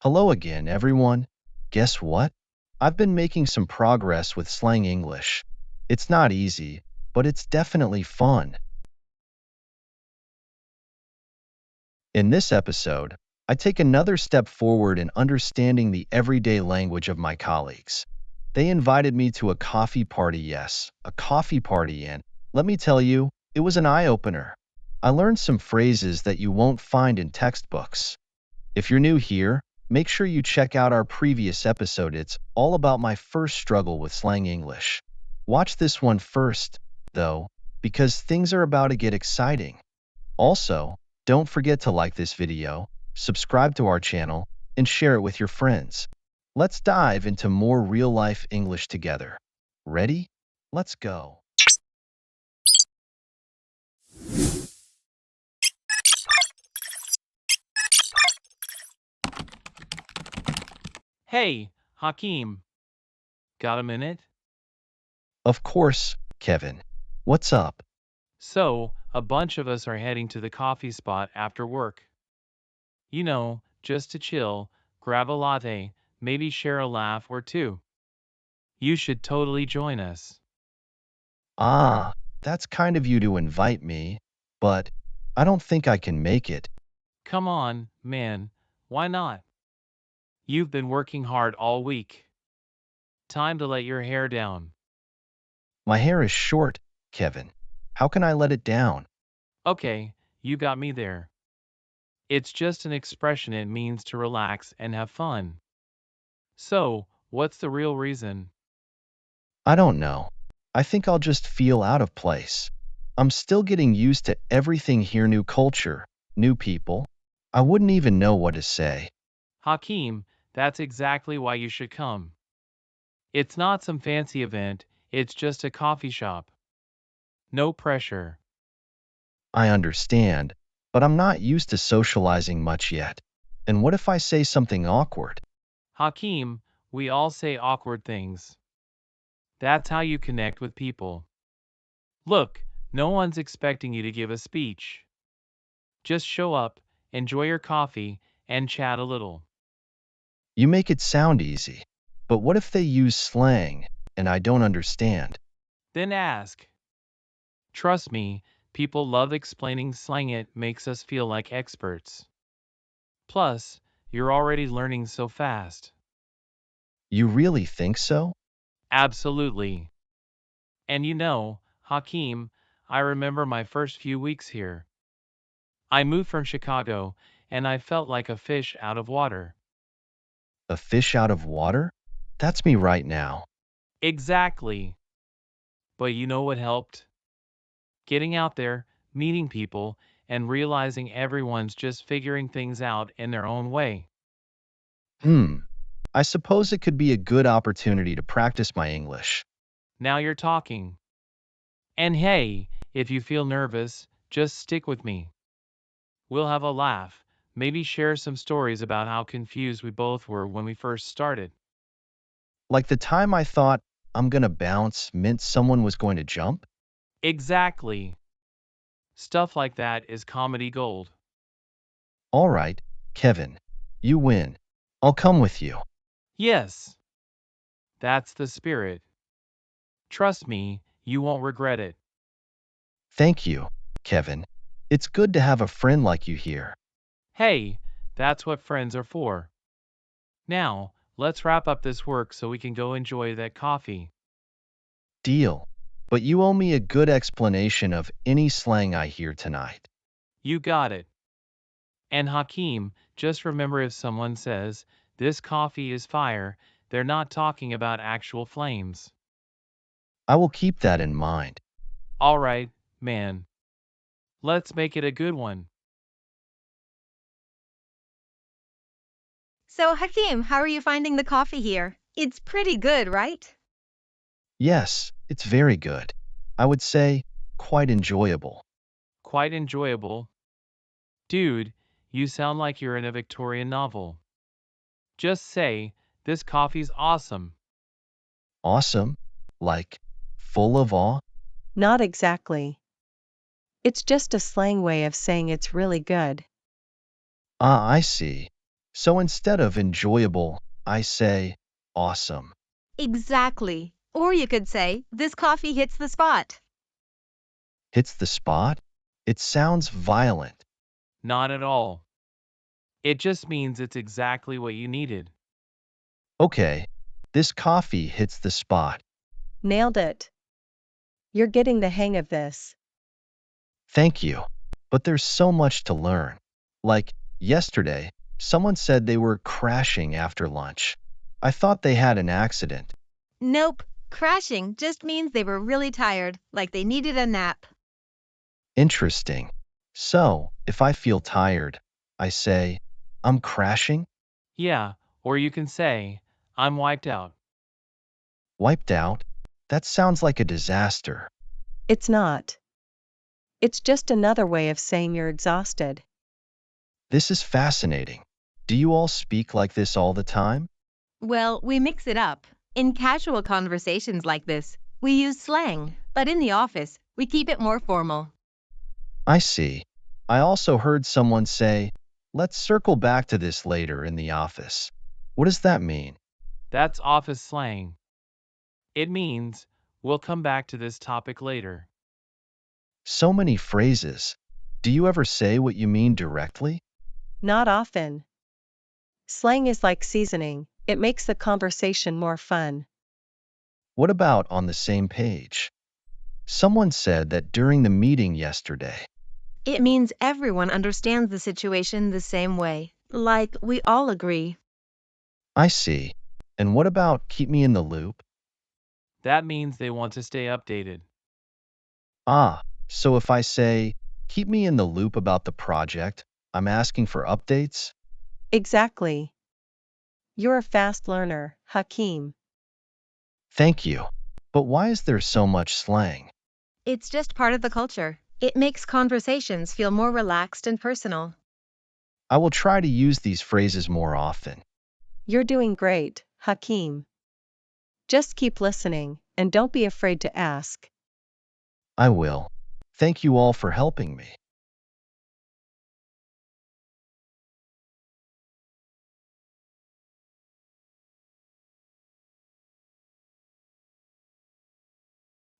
Hello again, everyone. Guess what? I've been making some progress with slang English. It's not easy, but it's definitely fun. In this episode, I take another step forward in understanding the everyday language of my colleagues. They invited me to a coffee party, yes, a coffee party, and let me tell you, it was an eye-opener. I learned some phrases that you won't find in textbooks. If you're new here, make sure you check out our previous episode. It's all about my first struggle with slang English. Watch this one first, though, because things are about to get exciting. Also, don't forget to like this video, subscribe to our channel, and share it with your friends. Let's dive into more real-life English together. Ready? Let's go. Hey, Hakim, got a minute? Of course, Kevin. What's up? So, a bunch of us are heading to the coffee spot after work. Just to chill, grab a latte, maybe share a laugh or two. You should totally join us. Ah, that's kind of you to invite me, but I don't think I can make it. Come on, man, why not? You've been working hard all week. Time to let your hair down. My hair is short, Kevin. How can I let it down? Okay, you got me there. It's just an expression. It means to relax and have fun. So, what's the real reason? I don't know. I think I'll just feel out of place. I'm still getting used to everything here, new culture, new people. I wouldn't even know what to say. Hakim, that's exactly why you should come. It's not some fancy event, it's just a coffee shop. No pressure. I understand, but I'm not used to socializing much yet. And what if I say something awkward? Hakim, we all say awkward things. That's how you connect with people. Look, no one's expecting you to give a speech. Just show up, enjoy your coffee, and chat a little. You make it sound easy. But what if they use slang and I don't understand? Then ask. Trust me, people love explaining slang. It makes us feel like experts. Plus, you're already learning so fast. You really think so? Absolutely. And Hakim, I remember my first few weeks here. I moved from Chicago, and I felt like a fish out of water. A fish out of water? That's me right now. Exactly. But you know what helped? Getting out there, meeting people, and realizing everyone's just figuring things out in their own way. Hmm. I suppose it could be a good opportunity to practice my English. Now you're talking. And hey, if you feel nervous, just stick with me. We'll have a laugh, maybe share some stories about how confused we both were when we first started. Like the time I thought I'm gonna bounce meant someone was going to jump? Exactly. Stuff like that is comedy gold. All right, Kevin, you win. I'll come with you. Yes, that's the spirit. Trust me, you won't regret it. Thank you, Kevin. It's good to have a friend like you here. Hey, that's what friends are for. Now, let's wrap up this work so we can go enjoy that coffee. Deal. But you owe me a good explanation of any slang I hear tonight. You got it. And Hakim, just remember if someone says, this coffee is fire, they're not talking about actual flames. I will keep that in mind. All right, man. Let's make it a good one. So, Hakim, how are you finding the coffee here? It's pretty good, right? Yes, it's very good. I would say quite enjoyable. Quite enjoyable. Dude, you sound like you're in a Victorian novel. Just say, this coffee's awesome. Awesome? Like full of awe? Not exactly. It's just a slang way of saying it's really good. Ah, I see. So instead of enjoyable, I say awesome. Exactly. Or you could say, this coffee hits the spot. Hits the spot? It sounds violent. Not at all. It just means it's exactly what you needed. Okay, this coffee hits the spot. Nailed it. You're getting the hang of this. Thank you. But there's so much to learn. Like, yesterday, someone said they were crashing after lunch. I thought they had an accident. Nope. Crashing just means they were really tired, like they needed a nap. Interesting. So, if I feel tired, I say, I'm crashing? Yeah, or you can say, I'm wiped out. Wiped out? That sounds like a disaster. It's not. It's just another way of saying you're exhausted. This is fascinating. Do you all speak like this all the time? Well, we mix it up. In casual conversations like this, we use slang, but in the office, we keep it more formal. I see. I also heard someone say, let's circle back to this later in the office. What does that mean? That's office slang. It means, we'll come back to this topic later. So many phrases. Do you ever say what you mean directly? Not often. Slang is like seasoning, it makes the conversation more fun. What about on the same page? Someone said that during the meeting yesterday. It means everyone understands the situation the same way, like we all agree. I see. And what about keep me in the loop? That means they want to stay updated. Ah, so if I say, keep me in the loop about the project, I'm asking for updates? Exactly. You're a fast learner, Hakim. Thank you. But why is there so much slang? It's just part of the culture. It makes conversations feel more relaxed and personal. I will try to use these phrases more often. You're doing great, Hakim. Just keep listening, and don't be afraid to ask. I will. Thank you all for helping me.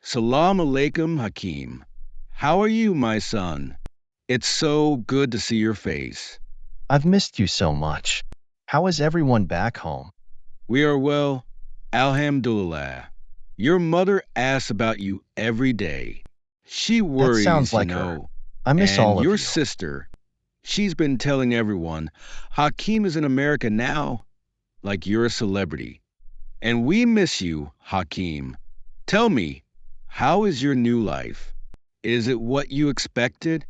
Salam alaikum, Hakim. How are you, my son? It's so good to see your face. I've missed you so much. How is everyone back home? We are well, alhamdulillah. Your mother asks about you every day. She That worries, sounds like her. know. I miss And all of your you. sister, she's been telling everyone, Hakim is in America now, like you're a celebrity. And we miss you, Hakim. Tell me, how is your new life? Is it what you expected?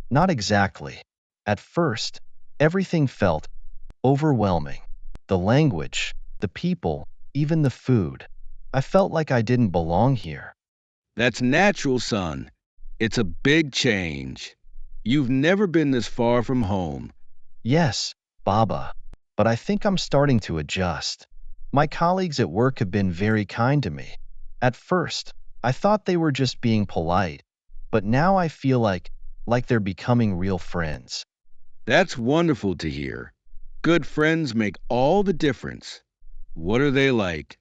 Not exactly. At first, everything felt overwhelming. The language, the people, even the food. I felt like I didn't belong here. That's natural, son. It's a big change. You've never been this far from home. Yes, Baba. But I think I'm starting to adjust. My colleagues at work have been very kind to me. At first, I thought they were just being polite, but now I feel like they're becoming real friends. That's wonderful to hear. Good friends make all the difference. What are they like?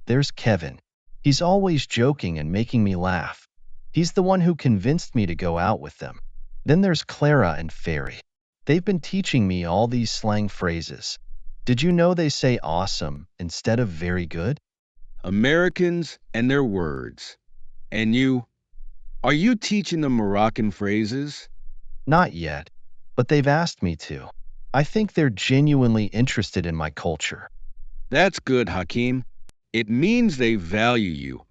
There's Kevin. He's always joking and making me laugh. He's the one who convinced me to go out with them. Then there's Clara and Fairy. They've been teaching me all these slang phrases. Did you know they say awesome instead of very good? Americans and their words. And you, are you teaching them Moroccan phrases? Not yet, but they've asked me to. I think they're genuinely interested in my culture. That's good, Hakim. It means they value you.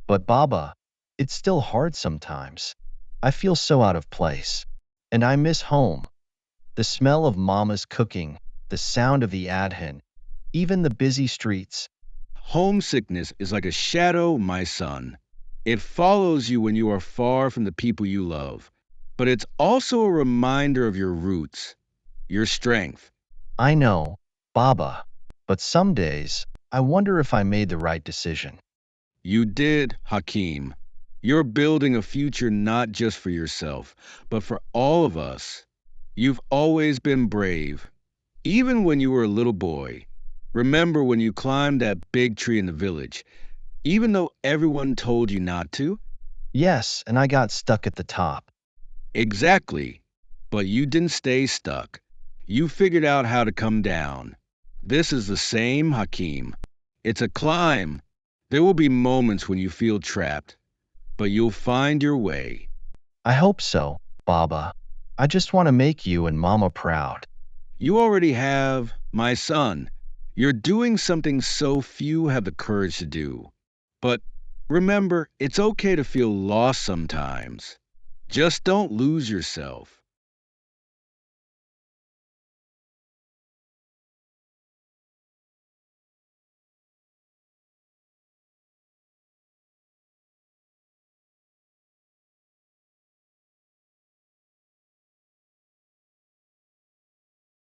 But Baba, it's still hard sometimes. I feel so out of place. And I miss home. The smell of Mama's cooking, the sound of the adhan, even the busy streets. Homesickness is like a shadow, my son. It follows you when you are far from the people you love. But it's also a reminder of your roots, your strength. I know, Baba. But some days, I wonder if I made the right decision. You did, Hakim. You're building a future not just for yourself, but for all of us. You've always been brave, Even when you were a little boy, remember when you climbed that big tree in the village, even though everyone told you not to? Yes, and I got stuck at the top. Exactly. But you didn't stay stuck. You figured out how to come down. This is the same, Hakim. It's a climb. There will be moments when you feel trapped, but you'll find your way. I hope so, Baba. I just want to make you and Mama proud. You already have, my son. You're doing something so few have the courage to do. But remember, it's okay to feel lost sometimes. Just don't lose yourself.